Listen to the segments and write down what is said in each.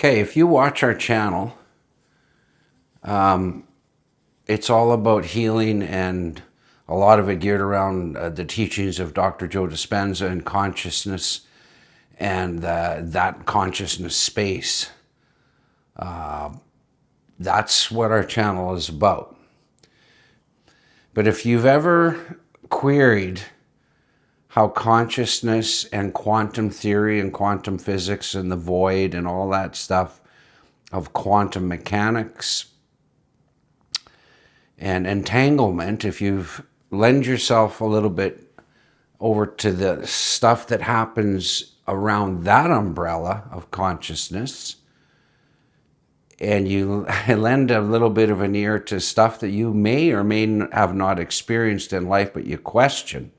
Okay, if you watch our channel, it's all about healing, and a lot of it geared around the teachings of Dr. Joe Dispenza and consciousness and that consciousness space. That's what our channel is about. But if you've ever queried how consciousness and quantum theory and quantum physics and the void and all that stuff of quantum mechanics and entanglement, if you've lend yourself a little bit over to the stuff that happens around that umbrella of consciousness, and you lend a little bit of an ear to stuff that you may or may have not experienced in life, but you question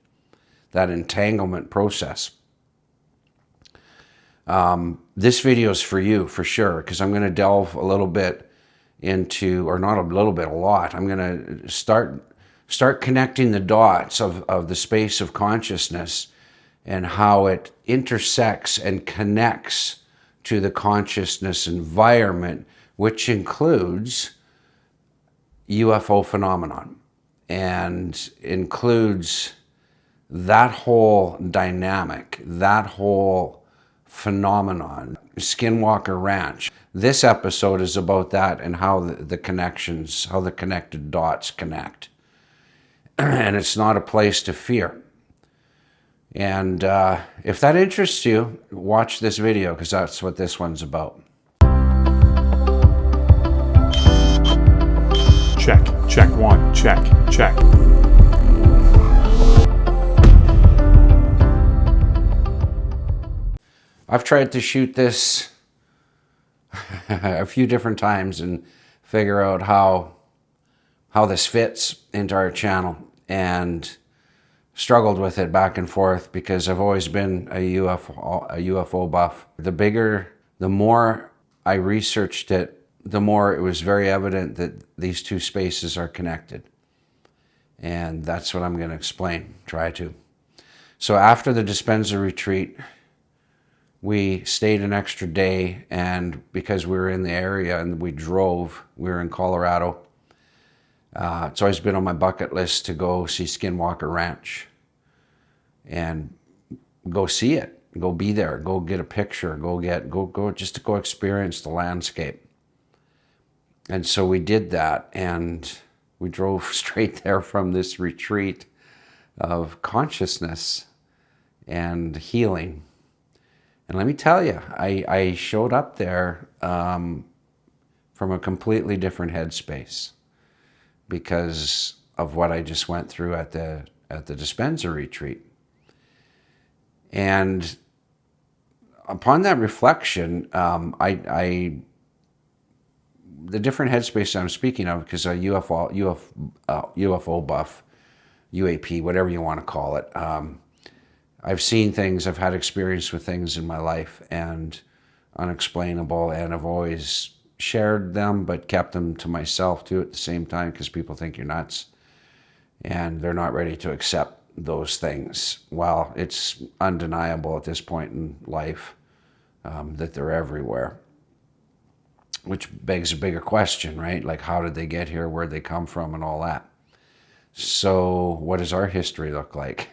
that entanglement process. This video is for you, for sure, because I'm going to delve a little bit into, or not a little bit, a lot. I'm going to start connecting the dots of the space of consciousness and how it intersects and connects to the consciousness environment, which includes UFO phenomenon and includes that whole dynamic, that whole phenomenon, Skinwalker Ranch. This episode is about that and how the connections, how the connected dots connect. And it's not a place to fear. And if that interests you, watch this video, because that's what this one's about. Check one, check. I've tried to shoot this a few different times and figure out how this fits into our channel, and struggled with it back and forth because I've always been a UFO buff. The more I researched it, the more it was very evident that these two spaces are connected. And that's what I'm going to try to. So after the Dispenza retreat, we stayed an extra day, and because we were in the area and we were in Colorado. It's always been on my bucket list to go see Skinwalker Ranch and go see it, go be there, go get a picture, go just to go experience the landscape. And so we did that, and we drove straight there from this retreat of consciousness and healing. And let me tell you, I showed up there from a completely different headspace because of what I just went through at the Dispenza retreat. And upon that reflection, the different headspace I'm speaking of, because a UFO buff, UAP, whatever you want to call it, I've seen things, I've had experience with things in my life, and unexplainable, and I've always shared them but kept them to myself too at the same time, because people think you're nuts and they're not ready to accept those things. Well, it's undeniable at this point in life that they're everywhere, which begs a bigger question, right? Like, how did they get here, where'd they come from, and all that. So what does our history look like?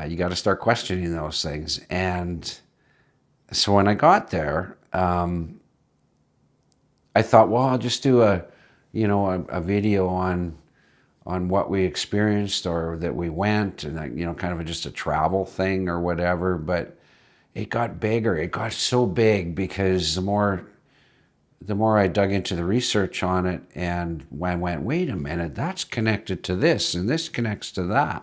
You got to start questioning those things. And so when I got there, I thought, well, I'll just do a video on what we experienced, or that we went, and kind of just a travel thing or whatever. But it got bigger. It got so big because the more I dug into the research on it, and I went, wait a minute, that's connected to this, and this connects to that.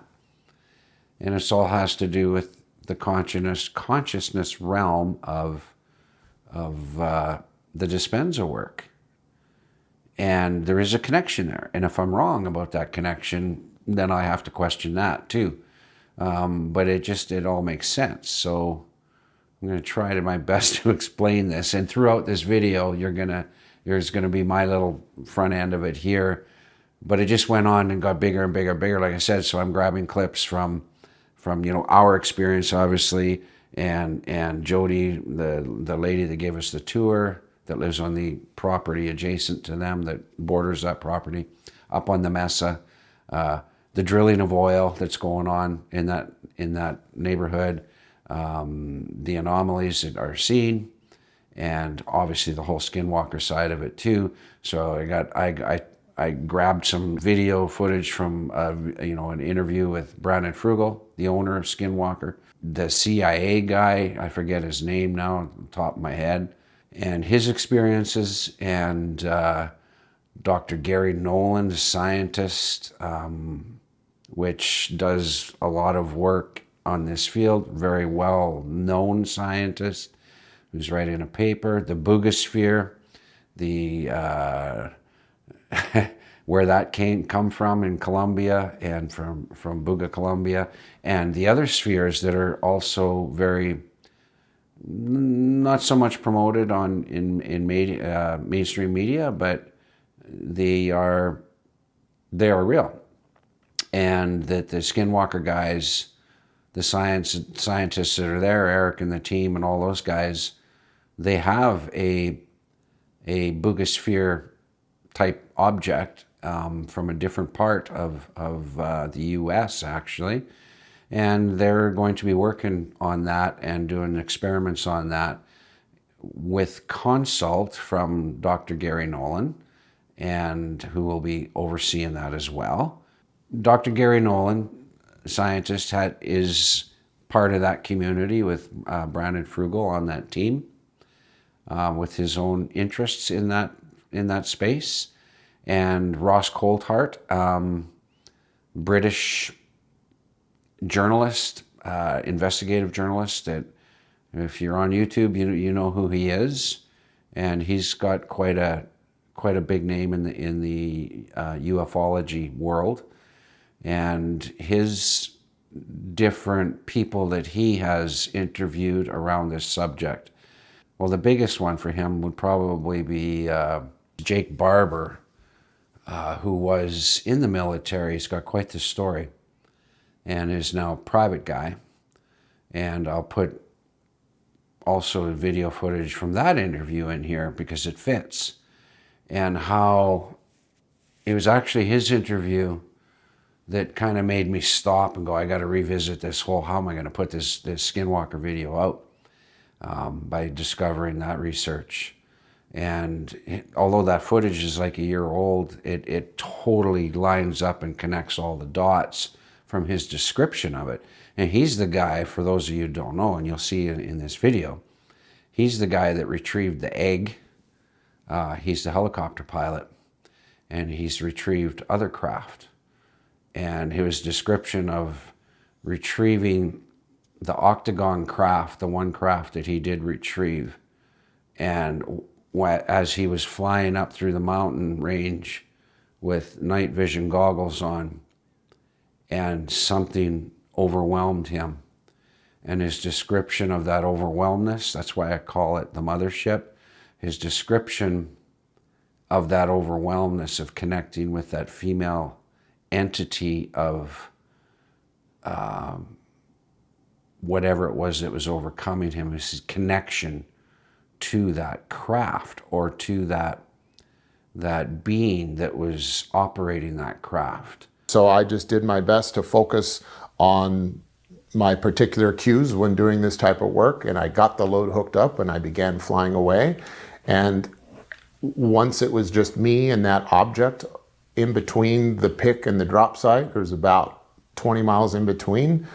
And it all has to do with the consciousness realm of the Dispenza work. And there is a connection there. And if I'm wrong about that connection, then I have to question that too. But it all makes sense. So I'm going to try my best to explain this. And throughout this video, there's going to be my little front end of it here. But it just went on and got bigger and bigger and bigger, like I said. So I'm grabbing clips from our experience, obviously, and Jody, the lady that gave us the tour, that lives on the property adjacent to them, that borders that property, up on the mesa, the drilling of oil that's going on in that neighborhood, the anomalies that are seen, and obviously the whole Skinwalker side of it too. So I grabbed some video footage from an interview with Brandon Fugal, the owner of Skinwalker, the CIA guy, I forget his name now on the top of my head, and his experiences, and Dr. Gary Nolan, the scientist, which does a lot of work on this field, very well-known scientist who's writing a paper, the Buga Sphere, where that come from in Colombia, and from Buga, Colombia, and the other spheres that are also very not so much promoted in media, mainstream media, but they are real, and that the Skinwalker guys, the scientists that are there, Eric and the team and all those guys, they have a Buga Sphere type object from a different part of the US, actually, and they're going to be working on that and doing experiments on that with consult from Dr. Gary Nolan, and who will be overseeing that as well. Dr. Gary Nolan, scientist, is part of that community with Brandon Fugal on that team, with his own interests in that space, and Ross Coulthart, British journalist, investigative journalist, that if you're on YouTube, you know who he is, and he's got quite a big name in the ufology world, and his different people that he has interviewed around this subject. Well, the biggest one for him would probably be Jake Barber, who was in the military. He's got quite the story, and is now a private guy. And I'll put also video footage from that interview in here because it fits, and how it was actually his interview that kind of made me stop and go, I got to revisit this whole, how am I going to put this Skinwalker video out, by discovering that research. And although that footage is like a year old, it totally lines up and connects all the dots from his description of it. And he's the guy, for those of you who don't know, and you'll see in this video, he's the guy that retrieved the egg. He's the helicopter pilot, and he's retrieved other craft. And his description of retrieving the octagon craft, the one craft that he did retrieve, and as he was flying up through the mountain range with night vision goggles on, and something overwhelmed him. And his description of that overwhelmness, that's why I call it the mothership, his description of that overwhelmness, of connecting with that female entity of whatever it was that was overcoming him, his connection to that craft, or to that being that was operating that craft. So I just did my best to focus on my particular cues when doing this type of work, and I got the load hooked up and I began flying away. And once it was just me and that object in between the pick and the drop site, there was about 20 miles in between,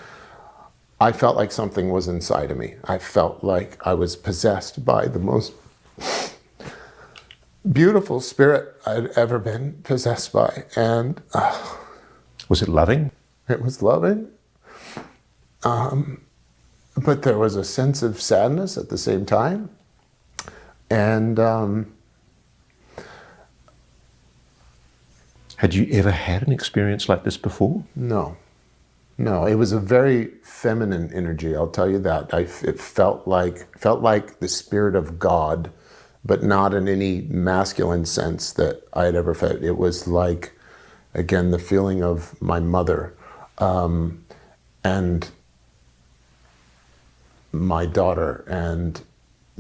I felt like something was inside of me. I felt like I was possessed by the most beautiful spirit I'd ever been possessed by. And was it loving? It was loving. But there was a sense of sadness at the same time. And had you ever had an experience like this before? No, it was a very feminine energy, I'll tell you that. It felt like the spirit of God, but not in any masculine sense that I had ever felt. It was like, again, the feeling of my mother. And my daughter and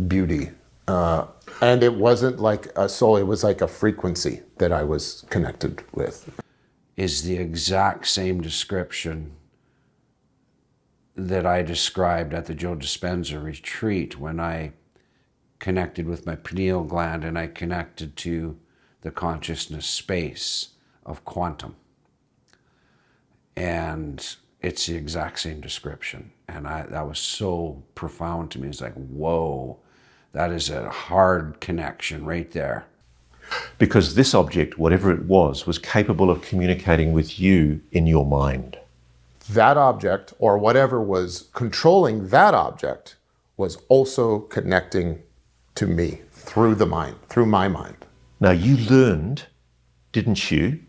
beauty. And it wasn't like a soul, it was like a frequency that I was connected with. Is the exact same description that I described at the Joe Dispenza retreat when I connected with my pineal gland and I connected to the consciousness space of quantum. And it's the exact same description. And that was so profound to me. It's like, whoa, that is a hard connection right there. Because this object, whatever it was capable of communicating with you in your mind. That object, or whatever was controlling that object, was also connecting to me through the mind, through my mind. Now you learned, didn't you,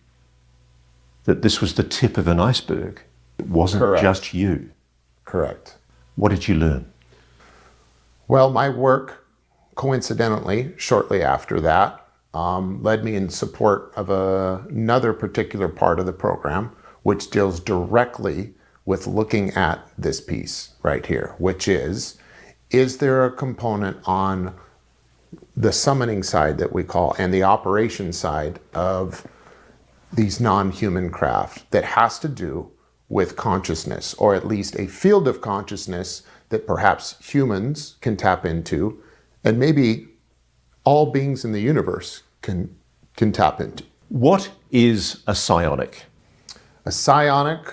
that this was the tip of an iceberg. It wasn't Correct. just you. Correct. What did you learn? Well, my work, coincidentally, shortly after that, led me in support of another particular part of the program, which deals directly with looking at this piece right here, which is there a component on the summoning side that we call, and the operation side of these non-human craft that has to do with consciousness, or at least a field of consciousness that perhaps humans can tap into, and maybe all beings in the universe can tap into. What is a psionic? A psionic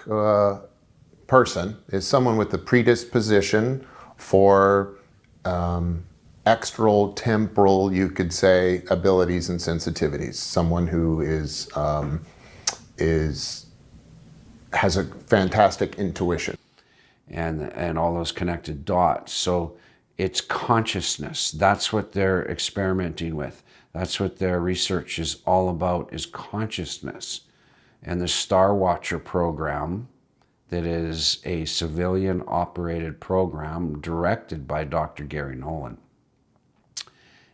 person is someone with the predisposition for extral, temporal, you could say, abilities and sensitivities. Someone who has a fantastic intuition. And all those connected dots. So it's consciousness. That's what they're experimenting with. That's what their research is all about, is consciousness. And the Star Watcher program, that is a civilian-operated program directed by Dr. Gary Nolan.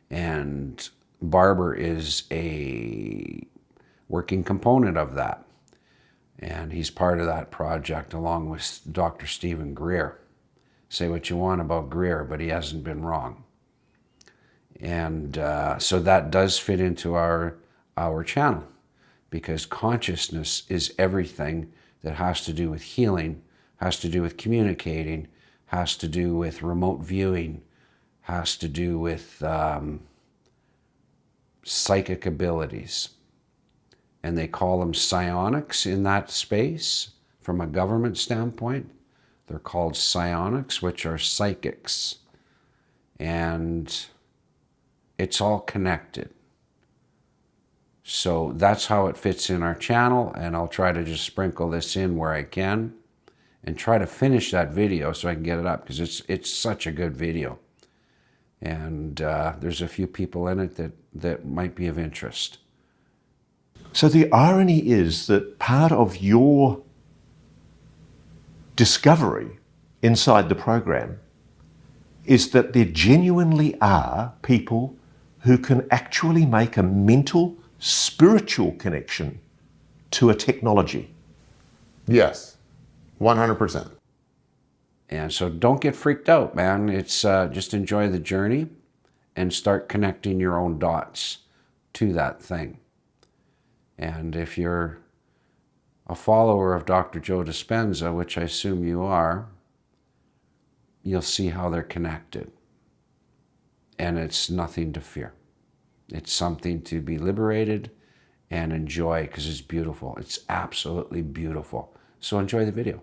And Barber is a working component of that. And he's part of that project along with Dr. Stephen Greer. Say what you want about Greer, but he hasn't been wrong. And so that does fit into our channel, because consciousness is everything that has to do with healing, has to do with communicating, has to do with remote viewing, has to do with psychic abilities. And they call them psionics in that space. From a government standpoint, they're called psionics, which are psychics. And it's all connected. So that's how it fits in our channel, and I'll try to just sprinkle this in where I can and try to finish that video so I can get it up, because it's such a good video. And there's a few people in it that might be of interest. So the irony is that part of your discovery inside the program is that there genuinely are people who can actually make a mental, spiritual connection to a technology. Yes, 100%. And so don't get freaked out, man. It's just enjoy the journey and start connecting your own dots to that thing. And if you're a follower of Dr. Joe Dispenza, which I assume you are, you'll see how they're connected. And it's nothing to fear. It's something to be liberated and enjoy, because it's beautiful. It's absolutely beautiful. So enjoy the video.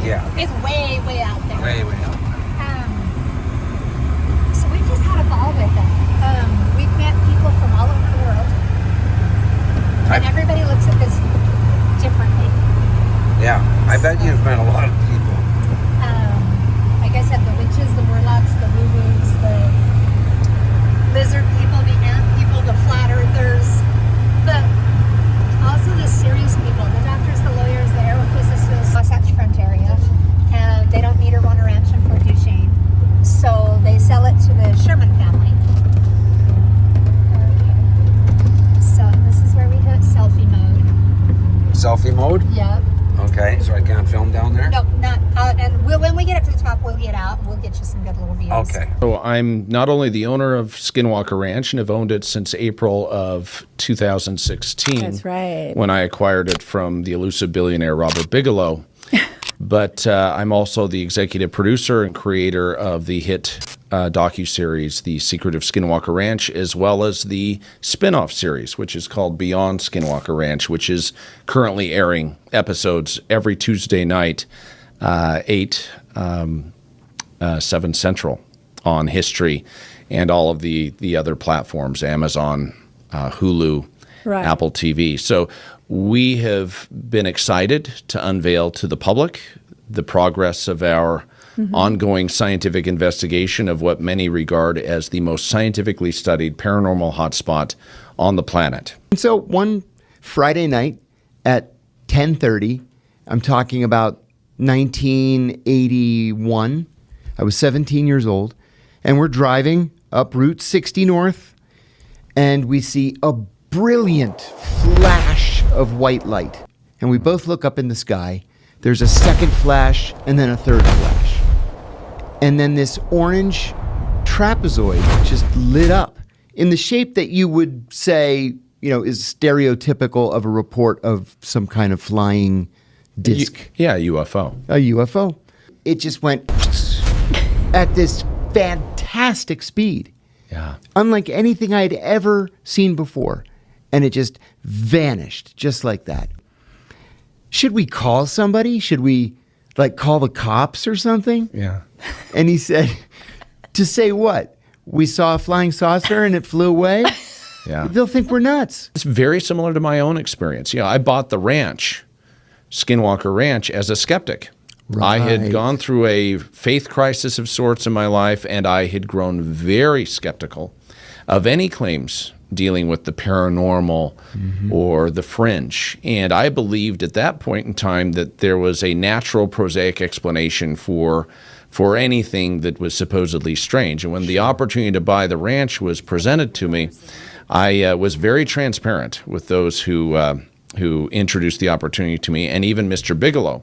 Yeah. It's way, way out there. Way, way out. So we've just had a ball with it. We've met people from all over the world. And everybody looks at this differently. Yeah, I bet you've met a lot of people. Like I said, the witches, the warlocks, the woo-woos, the lizard people, the ant people, the flat earthers, but also the serious people, the doctors, the lawyers, the aerophysicists, Wasatch Front area, and they don't need or want a ranch in Fort Duchesne, so they sell it to the Sherman family. So this is where we hit selfie mode. Selfie mode? Yep. Okay, so I can't film down there? No, not and when we get up to the top, we'll get out and we'll get you some good little views. Okay. So I'm not only the owner of Skinwalker Ranch and have owned it since April of 2016. That's right. When I acquired it from the elusive billionaire Robert Bigelow. But I'm also the executive producer and creator of the hit docuseries, The Secret of Skinwalker Ranch, as well as the spin-off series, which is called Beyond Skinwalker Ranch, which is currently airing episodes every Tuesday night, 7 Central on History and all of the other platforms, Amazon, Hulu, Right. Apple TV. So we have been excited to unveil to the public the progress of our ongoing scientific investigation of what many regard as the most scientifically studied paranormal hotspot on the planet. So one Friday night at 10:30, I'm talking about 1981. I was 17 years old, and we're driving up Route 60 North, and we see a brilliant flash of white light. And we both look up in the sky. There's a second flash and then a third flash. And then this orange trapezoid just lit up in the shape that you would say, is stereotypical of a report of some kind of flying disc. Yeah, UFO. A UFO. It just went at this fantastic speed. Yeah. Unlike anything I'd ever seen before. And it just vanished just like that. Should we call somebody? Should we call the cops or something? Yeah. And he said, to say what? We saw a flying saucer and it flew away? Yeah. They'll think we're nuts. It's very similar to my own experience. I bought the ranch, Skinwalker Ranch, as a skeptic. I had Right. gone through a faith crisis of sorts in my life, and I had grown very skeptical of any claims dealing with the paranormal or the fringe. And I believed at that point in time that there was a natural, prosaic explanation for anything that was supposedly strange. And when the opportunity to buy the ranch was presented to me, I was very transparent with those who introduced the opportunity to me, and even Mr. Bigelow,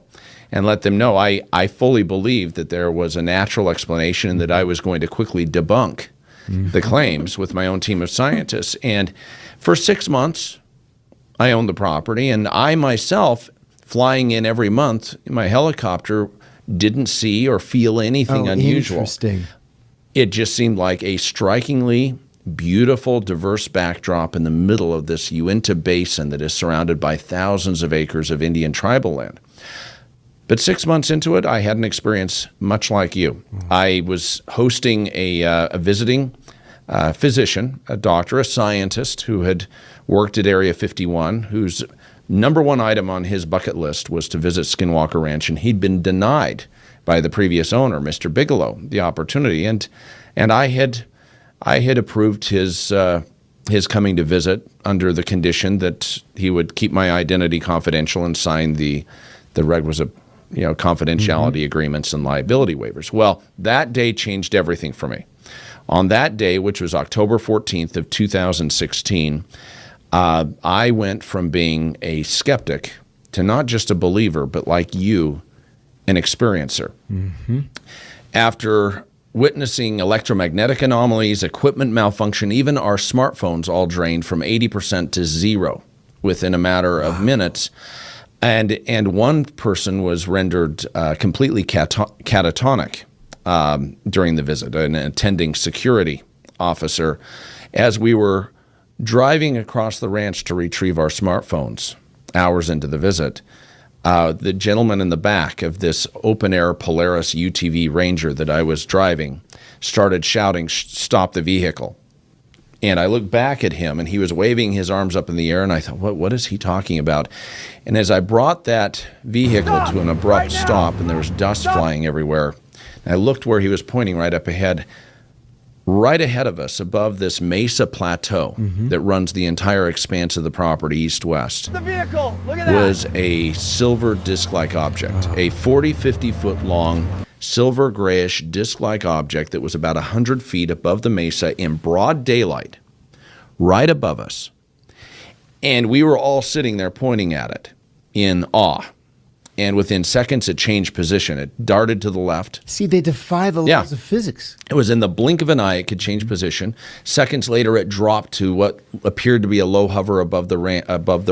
and let them know I fully believed that there was a natural explanation and that I was going to quickly debunk the claims with my own team of scientists. And for 6 months, I owned the property, and I myself, flying in every month in my helicopter, didn't see or feel anything unusual. Interesting. It just seemed like a strikingly beautiful, diverse backdrop in the middle of this Uinta Basin that is surrounded by thousands of acres of Indian tribal land. But 6 months into it, I had an experience much like you. I was hosting a visiting physician, a doctor, a scientist who had worked at Area 51, whose number one item on his bucket list was to visit Skinwalker Ranch, and he'd been denied by the previous owner, Mr. Bigelow, the opportunity. And I had approved his coming to visit under the condition that he would keep my identity confidential and sign the requisite confidentiality agreements and liability waivers. Well, that day changed everything for me. On that day, which was October 14th of 2016, I went from being a skeptic to not just a believer, but like you, an experiencer. After witnessing electromagnetic anomalies, equipment malfunction, even our smartphones all drained from 80% to zero within a matter of minutes. And one person was rendered completely catatonic during the visit, an attending security officer, as we were driving across the ranch to retrieve our smartphones hours into the visit. the gentleman in the back of this open-air Polaris UTV Ranger that I was driving started shouting, "Stop the vehicle." And I looked back at him, and he was waving his arms up in the air, and I thought, what is he talking about? And as I brought that vehicle to an abrupt stop, and there was dust flying everywhere, and I looked where he was pointing right up ahead. Right ahead of us, above this mesa plateau that runs the entire expanse of the property east-west, was a silver disc-like object, a 40, 50-foot long silver grayish disc-like object that was about 100 feet above the mesa in broad daylight, right above us. And we were all sitting there pointing at it in awe. And within seconds, it changed position. It darted to the left. See, they defy the laws of physics. It was in the blink of an eye. It could change position. Seconds later, it dropped to what appeared to be a low hover above the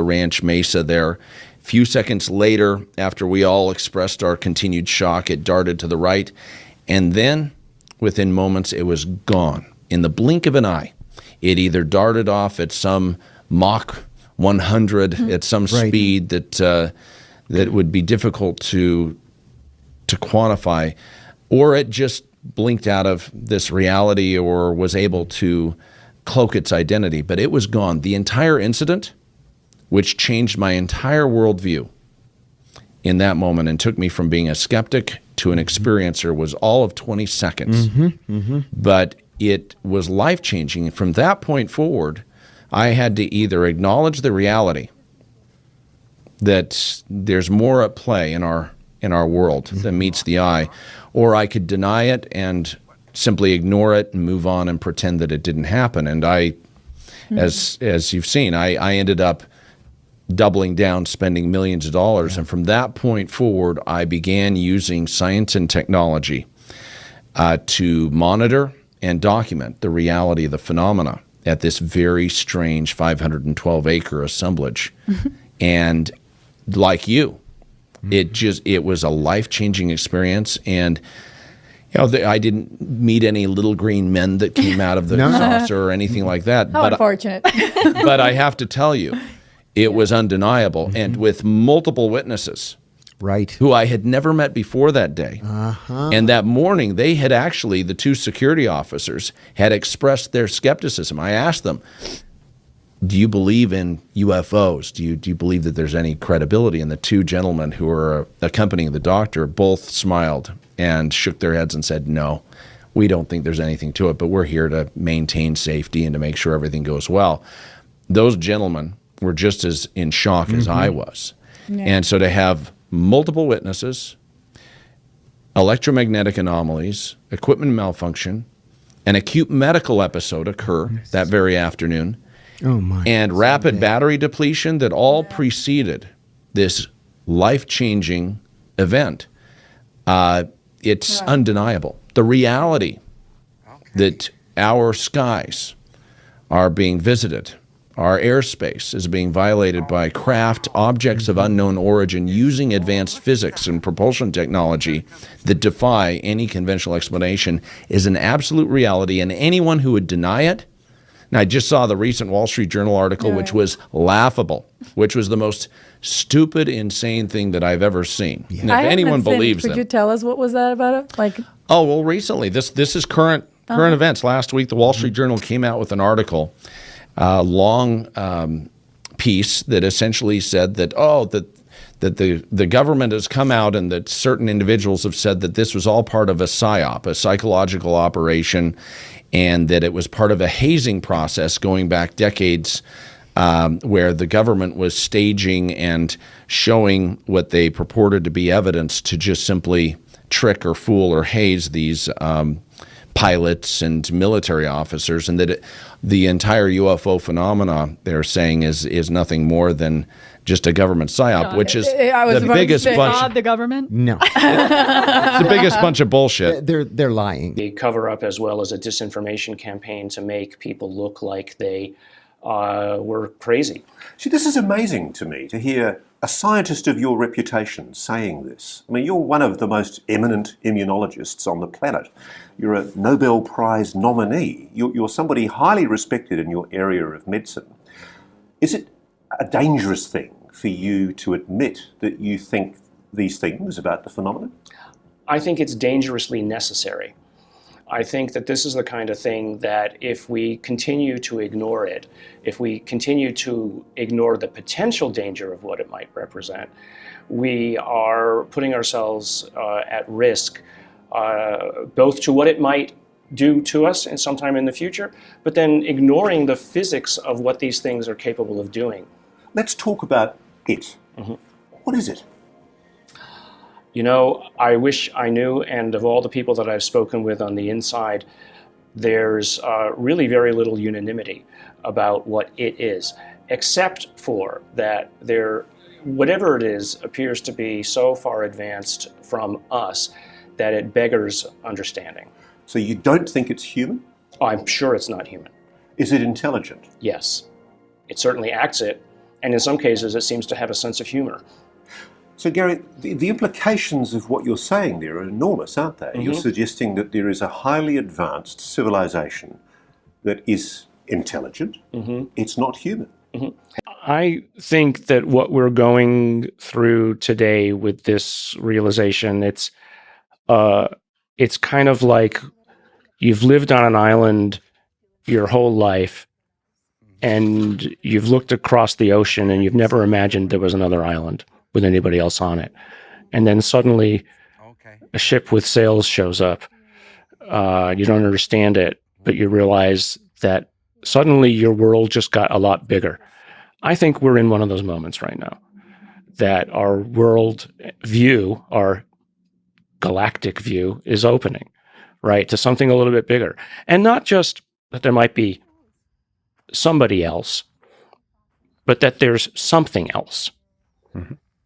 ranch mesa there. Few seconds later, after we all expressed our continued shock, it darted to the right. And then, within moments, it was gone. In the blink of an eye, it either darted off at some Mach 100 at some speed that would be difficult to quantify, or it just blinked out of this reality or was able to cloak its identity. But it was gone. The entire incident, which changed my entire worldview in that moment and took me from being a skeptic to an experiencer, was all of 20 seconds. But it was life-changing. From that point forward, I had to either acknowledge the reality that there's more at play in our world than meets the eye, or I could deny it and simply ignore it and move on and pretend that it didn't happen. And I, as you've seen, I ended up doubling down, spending millions of dollars. And from that point forward, I began using science and technology to monitor and document the reality of the phenomena at this very strange 512-acre assemblage. And like you, it was a life-changing experience. And I didn't meet any little green men that came out of the saucer or anything like that. How unfortunate. But I have to tell you, it was undeniable, and with multiple witnesses, who I had never met before that day. And that morning, they had actually, the two security officers had expressed their skepticism. I asked them, do you believe in UFOs? Do you believe that there's any credibility? And the two gentlemen who were accompanying the doctor both smiled and shook their heads and said, no, we don't think there's anything to it, but we're here to maintain safety and to make sure everything goes well. Those gentlemen were just as in shock as I was. And so to have multiple witnesses, electromagnetic anomalies, equipment malfunction, an acute medical episode occur that very afternoon, and rapid battery depletion that all preceded this life-changing event. It's undeniable. The reality that our skies are being visited, our airspace is being violated by craft, objects of unknown origin using advanced physics and propulsion technology that defy any conventional explanation, is an absolute reality, and anyone who would deny it. Now, I just saw the recent Wall Street Journal article, which was laughable, which was the most stupid, insane thing that I've ever seen. And if anyone believes them. Could you tell us what was that about it? Oh, well, recently, this is current events. Last week, the Wall Street Journal came out with an article, long piece that essentially said that, that the government has come out and that certain individuals have said that this was all part of a PSYOP, a psychological operation, and that it was part of a hazing process going back decades, where the government was staging and showing what they purported to be evidence to just simply trick or fool or haze these pilots and military officers, and that the entire UFO phenomena, they're saying, is nothing more than just a government psyop, which is the biggest bunch. The government? No. It's the biggest bunch of bullshit. They're lying. They cover up as well as a disinformation campaign to make people look like they were crazy. See, this is amazing to me, to hear a scientist of your reputation saying this. I mean, you're one of the most eminent immunologists on the planet. You're a Nobel Prize nominee. You're somebody highly respected in your area of medicine. Is it a dangerous thing for you to admit that you think these things about the phenomenon? I think it's dangerously necessary. I think that this is the kind of thing that if we continue to ignore it, if we continue to ignore the potential danger of what it might represent, we are putting ourselves at risk, both to what it might do to us in sometime in the future, but then ignoring the physics of what these things are capable of doing. Let's talk about it. What is it? You know, I wish I knew, and of all the people that I've spoken with on the inside, there's really very little unanimity about what it is, except for that whatever it is appears to be so far advanced from us that it beggars understanding. So you don't think it's human? I'm sure it's not human. Is it intelligent? Yes. It certainly acts it, and in some cases it seems to have a sense of humor. So Gary, the implications of what you're saying there are enormous, aren't they? You're suggesting that there is a highly advanced civilization that is intelligent. It's not human. I think that what we're going through today with this realization, it's kind of like you've lived on an island your whole life, and you've looked across the ocean and you've never imagined there was another island with anybody else on it. And then suddenly a ship with sails shows up. You don't understand it, but you realize that suddenly your world just got a lot bigger. I think we're in one of those moments right now, that our world view, our galactic view, is opening, right, to something a little bit bigger. And not just that there might be somebody else, but that there's something else.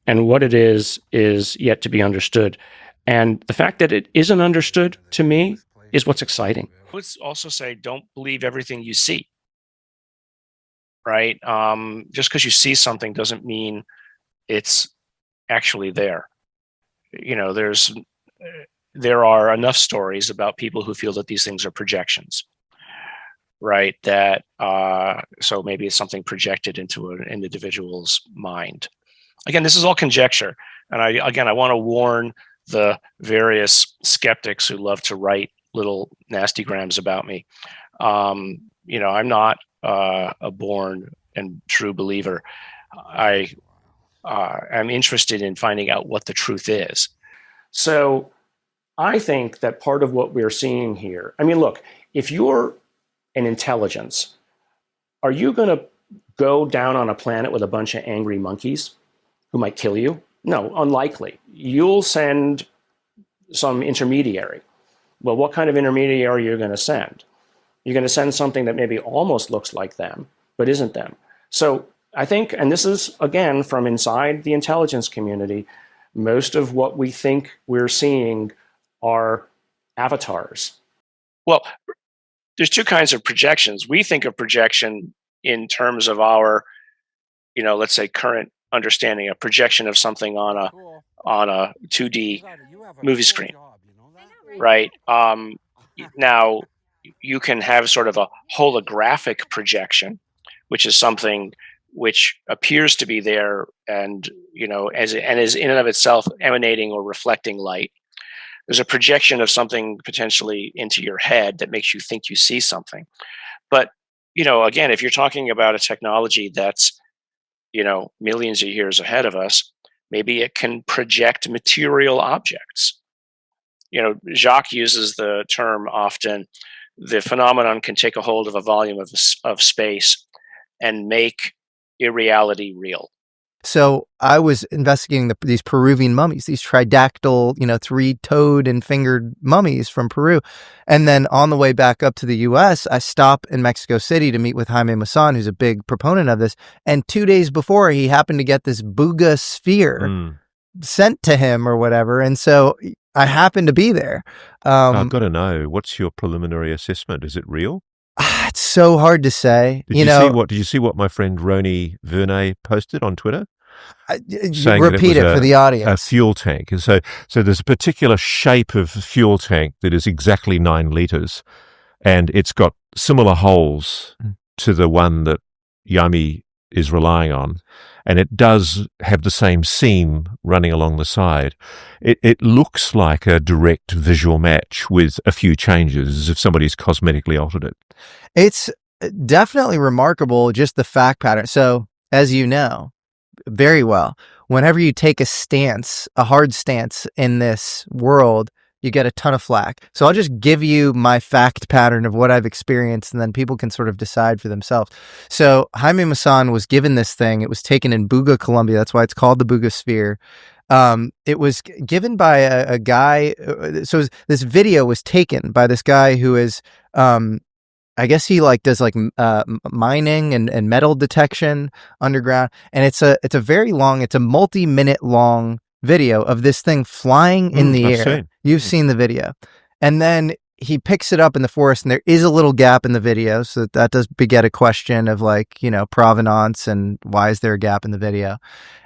And what it is yet to be understood. And the fact that it isn't understood, to me, is what's exciting. I would also say, don't believe everything you see, right? Just because you see something doesn't mean it's actually there. You know, there are enough stories about people who feel that these things are projections, right? That so maybe it's something projected into an individual's mind. Again, this is all conjecture, and I want to warn the various skeptics who love to write little nasty grams about me. You know, I'm not a born and true believer. I'm interested in finding out what the truth is. So I think that part of what we're seeing here, I mean, look, if you're an intelligence, are you going to go down on a planet with a bunch of angry monkeys who might kill you? No, unlikely. You'll send some intermediary. Well, what kind of intermediary are you going to send? You're going to send something that maybe almost looks like them, but isn't them. So I think, and this is, again, from inside the intelligence community, most of what we think we're seeing are avatars. Well, there's two kinds of projections. We think of projection in terms of our, you know, let's say current understanding, a projection of something on a 2D movie screen, right? Now you can have sort of a holographic projection, which is something which appears to be there and, you know, is in and of itself emanating or reflecting light. There's a projection of something potentially into your head that makes you think you see something. But, you know, again, if you're talking about a technology that's, you know, millions of years ahead of us, maybe it can project material objects. You know, Jacques uses the term often, the phenomenon can take a hold of a volume of space and make irreality real. So I was investigating these Peruvian mummies, these tridactyl, you know, 3-toed and fingered mummies from Peru. And then on the way back up to the U.S., I stop in Mexico City to meet with Jaime Maussan, who's a big proponent of this. And 2 days before, he happened to get this Buga Sphere sent to him or whatever. And so I happened to be there. I've got to know, what's your preliminary assessment? Is it real? It's so hard to say. Did you see what my friend Roni Vernay posted on Twitter? Repeat it for the audience. A fuel tank. And so there's a particular shape of fuel tank that is exactly 9 liters, and it's got similar holes to the one that Yami is relying on. and it does have the same seam running along the side. It looks like a direct visual match with a few changes, as if somebody's cosmetically altered it. It's definitely remarkable, just the fact pattern. So, as you know very well, whenever you take a stance, a hard stance in this world, you get a ton of flack. So I'll just give you my fact pattern of what I've experienced, and then people can sort of decide for themselves. So Jaime Maussan was given this thing. It was taken in Buga, Colombia. That's why it's called the Buga Sphere. It was given by a guy. So this video was taken by this guy who is, I guess he does mining and metal detection underground. And it's a very long, it's a multi-minute long video of this thing flying in the air. You've seen the video. And then he picks it up in the forest, and there is a little gap in the video. So that does beget a question of provenance and why is there a gap in the video?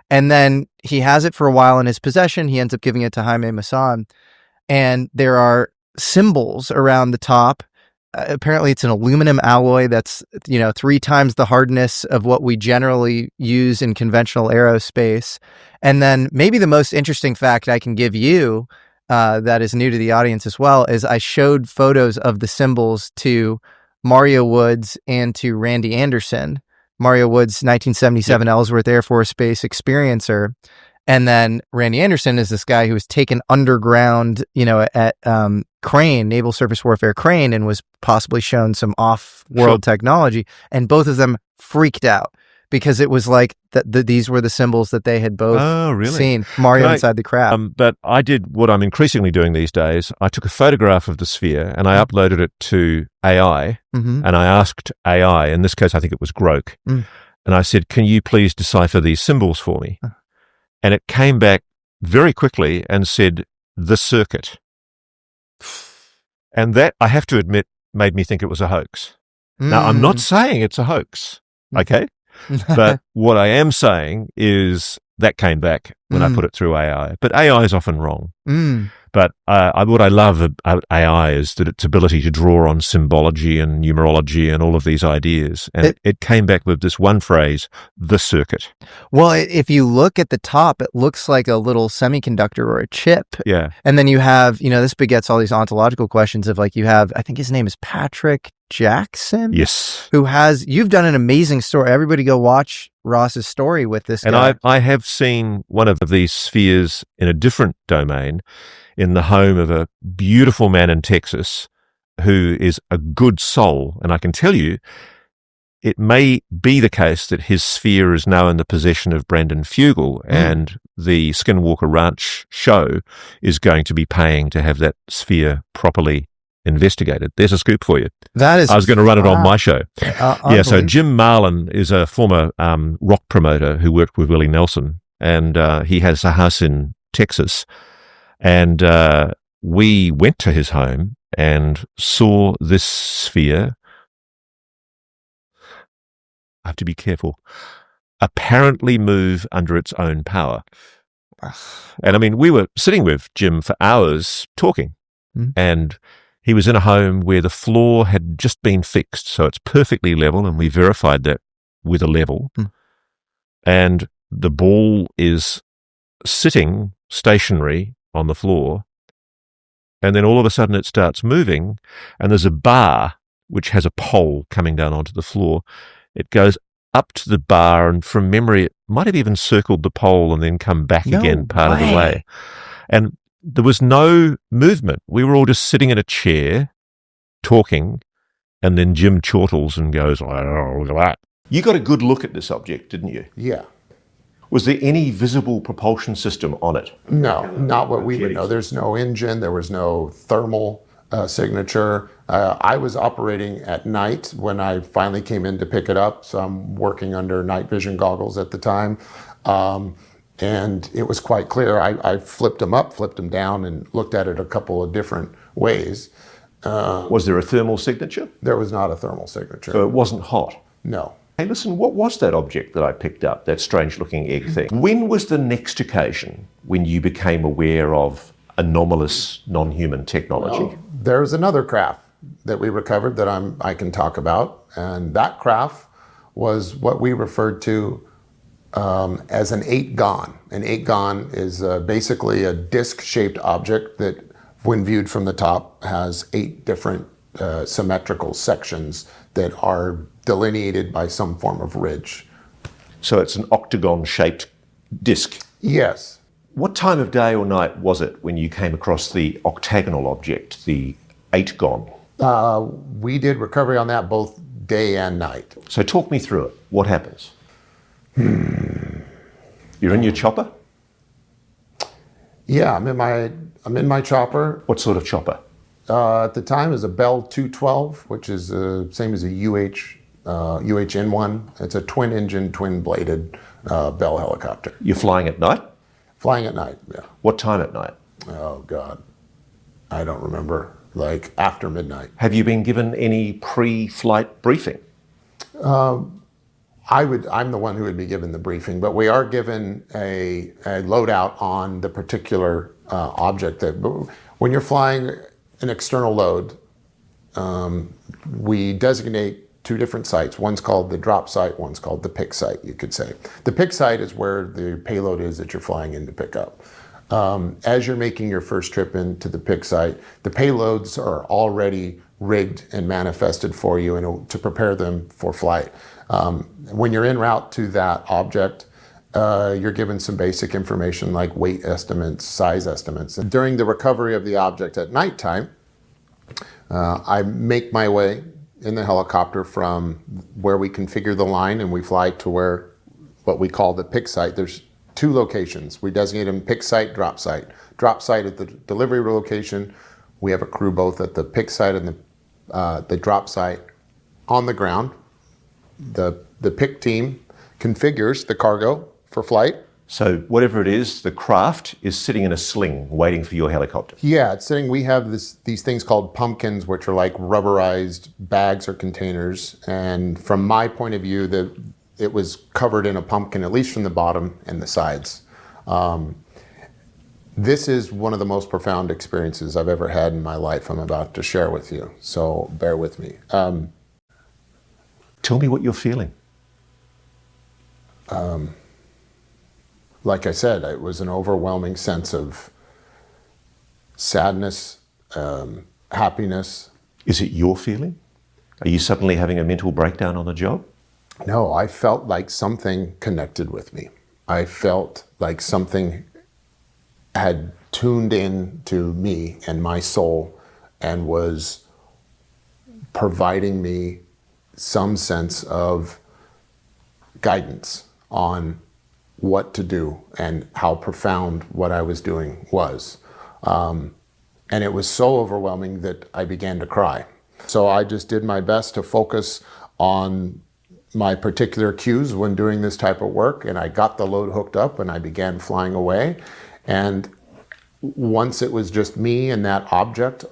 And then he has it for a while in his possession. He ends up giving it to Jaime Maussan. And there are symbols around the top. Apparently it's an aluminum alloy that's, 3 times the hardness of what we generally use in conventional aerospace. And then maybe the most interesting fact I can give you that is new to the audience as well is I showed photos of the symbols to Mario Woods and to Randy Anderson. Mario Woods, 1977 Ellsworth Air Force Base experiencer. And then Randy Anderson is this guy who was taken underground, at Crane, Naval Surface Warfare Crane, and was possibly shown some off-world technology. And both of them freaked out because it was like these were the symbols that they had both seen. Mario inside the crab. But I did what I'm increasingly doing these days. I took a photograph of the sphere and I uploaded it to AI, and I asked AI, in this case I think it was Grok, and I said, can you please decipher these symbols for me? And it came back very quickly and said, the circuit. And that, I have to admit, made me think it was a hoax. Now, I'm not saying it's a hoax, okay? But what I am saying is that came back when I put it through AI. But AI is often wrong. But what I love about AI is that its ability to draw on symbology and numerology and all of these ideas. And it came back with this one phrase, the circuit. Well, if you look at the top, it looks like a little semiconductor or a chip. Yeah. And then you have, this begets all these ontological questions of you have, I think his name is Patrick Jackson. Yes. You've done an amazing story. Everybody go watch Ross's story with this guy. And I have seen one of these spheres in a different domain in the home of a beautiful man in Texas who is a good soul. And I can tell you, it may be the case that his sphere is now in the possession of Brandon Fugal, and the Skinwalker Ranch show is going to be paying to have that sphere properly investigated. There's a scoop for you. I was going to run it on my show. So Jim Marlin is a former rock promoter who worked with Willie Nelson, and he has a house in Texas. And we went to his home and saw this sphere. I have to be careful. Apparently move under its own power. And I mean, we were sitting with Jim for hours talking, and he was in a home where the floor had just been fixed, so it's perfectly level, and we verified that with a level. And the ball is sitting stationary on the floor, and then all of a sudden it starts moving, and there's a bar which has a pole coming down onto the floor. It goes up to the bar, and from memory it might have even circled the pole and then come back again part of the way. And there was no movement. We were all just sitting in a chair talking, and then Jim chortles and goes, oh, look at that. You got a good look at this object, didn't you? Yeah. Was there any visible propulsion system on it? No, not what we would know. There's no engine. There was no thermal signature. I was operating at night when I finally came in to pick it up. So I'm working under night vision goggles at the time. And it was quite clear. I flipped them up, flipped them down, and looked at it a couple of different ways. Was there a thermal signature? There was not a thermal signature. So it wasn't hot? No. Hey, listen, what was that object that I picked up, that strange-looking egg thing? When was the next occasion when you became aware of anomalous non-human technology? Well, there's another craft that we recovered that I can talk about, and that craft was what we referred to as an 8-gon. An 8-gon is basically a disc-shaped object that, when viewed from the top, has 8 different symmetrical sections that are delineated by some form of ridge. So it's an octagon-shaped disc. Yes. What time of day or night was it when you came across the octagonal object, the 8-gon? We did recovery on that both day and night. So talk me through it. What happens? You're in your chopper? Yeah, I'm in my chopper. What sort of chopper? At the time, it was a Bell 212, which is the same as a UHN1. It's a twin-engine, twin-bladed Bell helicopter. You're flying at night? Flying at night, yeah. What time at night? Oh, God. I don't remember. Like after midnight. Have you been given any pre-flight briefing? I'm the one who would be given the briefing, but we are given a loadout on the particular object. That when you're flying an external load, we designate 2 different sites. One's called the drop site, one's called the pick site, you could say. The pick site is where the payload is that you're flying in to pick up. As you're making your first trip into the pick site, the payloads are already rigged and manifested for you to prepare them for flight. When you're en route to that object, you're given some basic information like weight estimates, size estimates. And during the recovery of the object at nighttime, I make my way in the helicopter from where we configure the line and we fly to what we call the pick site. There's 2 locations. We designate them pick site, drop site. Drop site at the delivery location. We have a crew both at the pick site and the drop site on the ground. The pick team configures the cargo for flight. So whatever it is, the craft is sitting in a sling waiting for your helicopter. Yeah, it's sitting. We have these things called pumpkins, which are like rubberized bags or containers. And from my point of view, it was covered in a pumpkin, at least from the bottom and the sides. This is one of the most profound experiences I've ever had in my life I'm about to share with you. So bear with me. Tell me what you're feeling. Like I said, it was an overwhelming sense of sadness, happiness. Is it your feeling? Are you suddenly having a mental breakdown on the job? No, I felt like something connected with me. I felt like something had tuned in to me and my soul and was providing me some sense of guidance on what to do and how profound what I was doing was. And it was so overwhelming that I began to cry. So I just did my best to focus on my particular cues when doing this type of work, and I got the load hooked up and I began flying away. And once it was just me and that object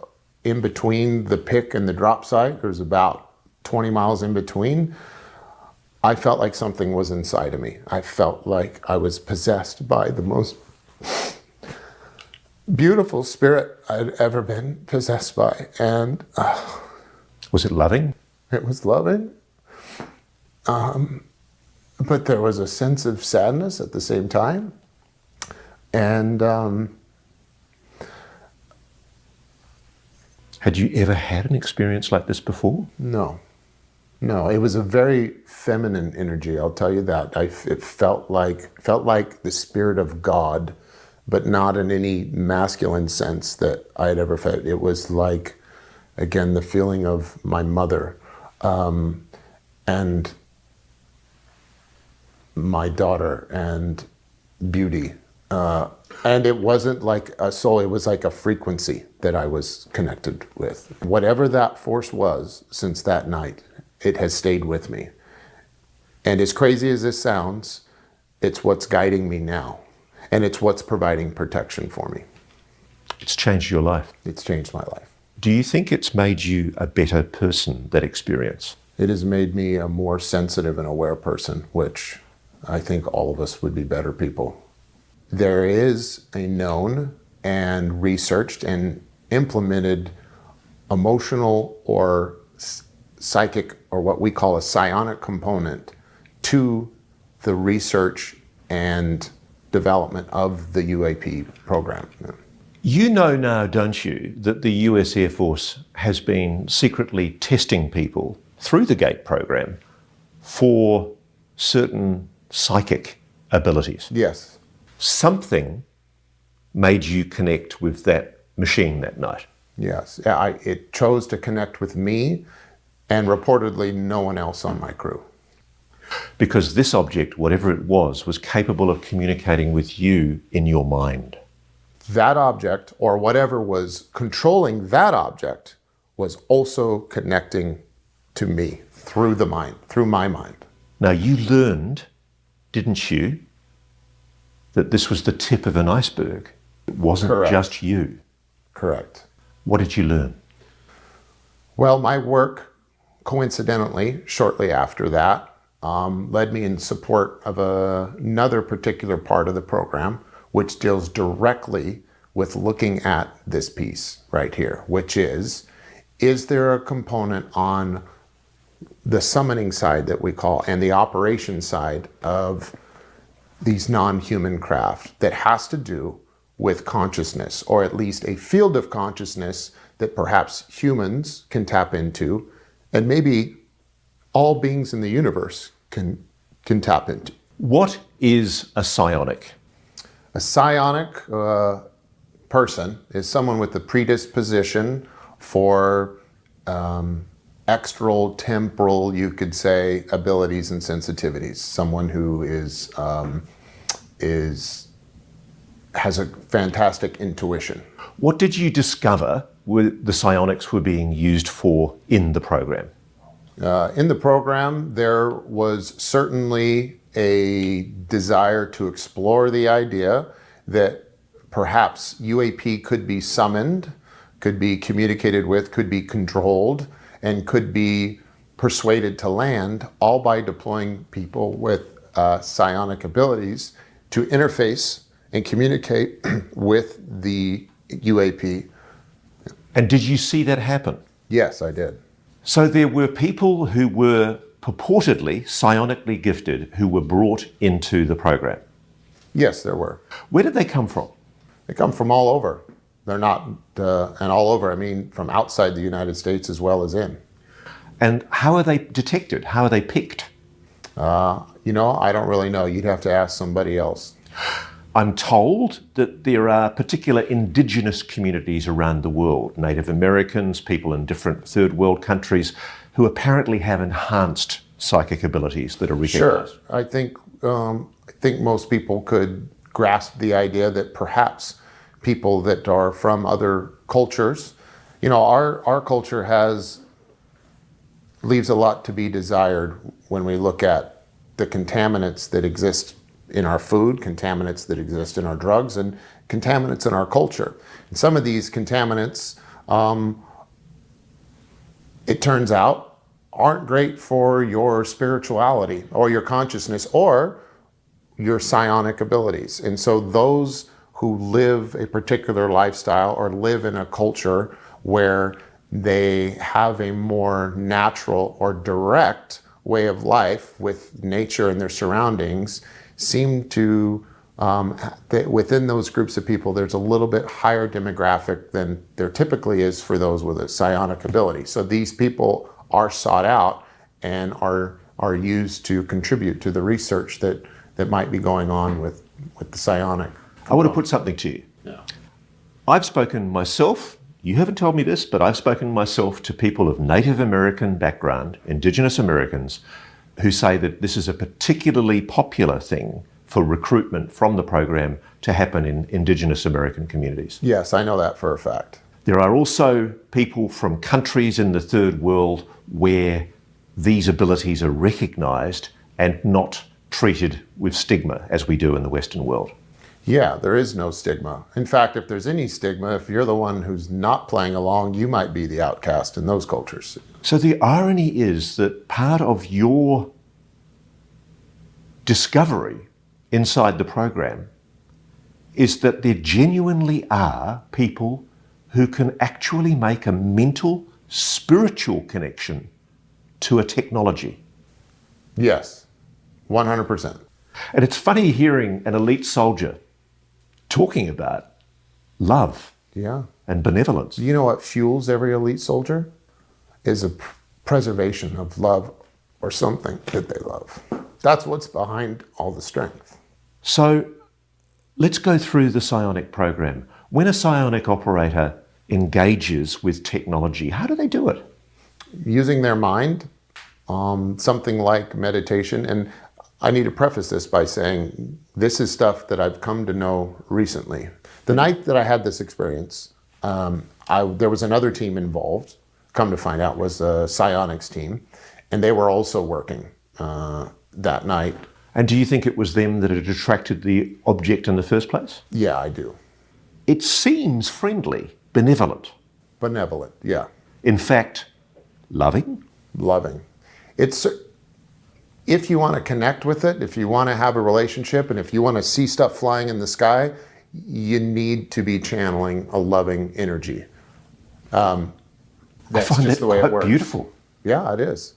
in between the pick and the drop site, there's about 20 miles in between, I felt like something was inside of me. I felt like I was possessed by the most beautiful spirit I'd ever been possessed by. And was it loving? It was loving. But there was a sense of sadness at the same time. And had you ever had an experience like this before? No, it was a very feminine energy, I'll tell you that. It felt like the spirit of God, but not in any masculine sense that I had ever felt. It was like, again, the feeling of my mother and my daughter and beauty. And it wasn't like a soul, it was like a frequency that I was connected with. Whatever that force was since that night, it has stayed with me. And as crazy as this sounds, it's what's guiding me now. And it's what's providing protection for me. It's changed your life. It's changed my life. Do you think it's made you a better person, that experience? It has made me a more sensitive and aware person, which I think all of us would be better people. There is a known and researched and implemented emotional or psychic, or what we call a psionic component to the research and development of the UAP program. You know now, don't you, that the US Air Force has been secretly testing people through the GATE program for certain psychic abilities. Yes. Something made you connect with that machine that night. Yes. It chose to connect with me and reportedly no one else on my crew. Because this object, whatever it was capable of communicating with you in your mind. That object, or whatever was controlling that object, was also connecting to me through the mind, through my mind. Now you learned, didn't you, that this was the tip of an iceberg. It wasn't Correct. just you. Correct. What did you learn? Well, my work, coincidentally, shortly after that, led me in support of another particular part of the program, which deals directly with looking at this piece right here, which is there a component on the summoning side that we call, and the operation side of these non-human craft that has to do with consciousness, or at least a field of consciousness that perhaps humans can tap into, and maybe all beings in the universe can tap into. What is a psionic? A psionic person is someone with the predisposition for extral, temporal, you could say, abilities and sensitivities. Someone who has a fantastic intuition. What did you discover the psionics were being used for in the program? In the program, there was certainly a desire to explore the idea that perhaps UAP could be summoned, could be communicated with, could be controlled, and could be persuaded to land, all by deploying people with psionic abilities to interface and communicate with the UAP. And did you see that happen? Yes, I did. So there were people who were purportedly psionically gifted who were brought into the program. Yes, there were. Where did they come from? They come from all over. They're not, and all over, I mean, from outside the United States as well as in. And how are they detected? How are they picked? I don't really know. You'd have to ask somebody else. I'm told that there are particular indigenous communities around the world, Native Americans, people in different third world countries, who apparently have enhanced psychic abilities that are recognized. Sure. I think most people could grasp the idea that perhaps people that are from other cultures, our culture leaves a lot to be desired when we look at the contaminants that exist in our food, contaminants that exist in our drugs, and contaminants in our culture. And some of these contaminants, it turns out, aren't great for your spirituality or your consciousness or your psionic abilities. And so those who live a particular lifestyle or live in a culture where they have a more natural or direct way of life with nature and their surroundings seem to, within those groups of people, there's a little bit higher demographic than there typically is for those with a psionic ability. So these people are sought out and are used to contribute to the research that might be going on with the psionic. I want to put something to you. Yeah. I've spoken myself, you haven't told me this, but I've spoken myself to people of Native American background, Indigenous Americans, who say that this is a particularly popular thing for recruitment from the program to happen in Indigenous American communities. Yes, I know that for a fact. There are also people from countries in the third world where these abilities are recognized and not treated with stigma as we do in the Western world. Yeah, there is no stigma. In fact, if there's any stigma, if you're the one who's not playing along, you might be the outcast in those cultures. So the irony is that part of your discovery inside the program is that there genuinely are people who can actually make a mental, spiritual connection to a technology. Yes, 100%. And it's funny hearing an elite soldier talking about love Yeah. and benevolence. You know what fuels every elite soldier? Is a preservation of love or something that they love. That's what's behind all the strength. So let's go through the psionic program. When a psionic operator engages with technology, how do they do it? Using their mind, something like meditation. And I need to preface this by saying this is stuff that I've come to know recently. The night that I had this experience, there was another team involved, come to find out was a psionics team, and they were also working that night. And do you think it was them that had attracted the object in the first place? Yeah, I do. It seems friendly, benevolent. Benevolent, yeah. In fact, loving? Loving. It's, if you want to connect with it, if you want to have a relationship, and if you want to see stuff flying in the sky, you need to be channeling a loving energy. That's I find just that the way quite it works. beautiful. Yeah, it is.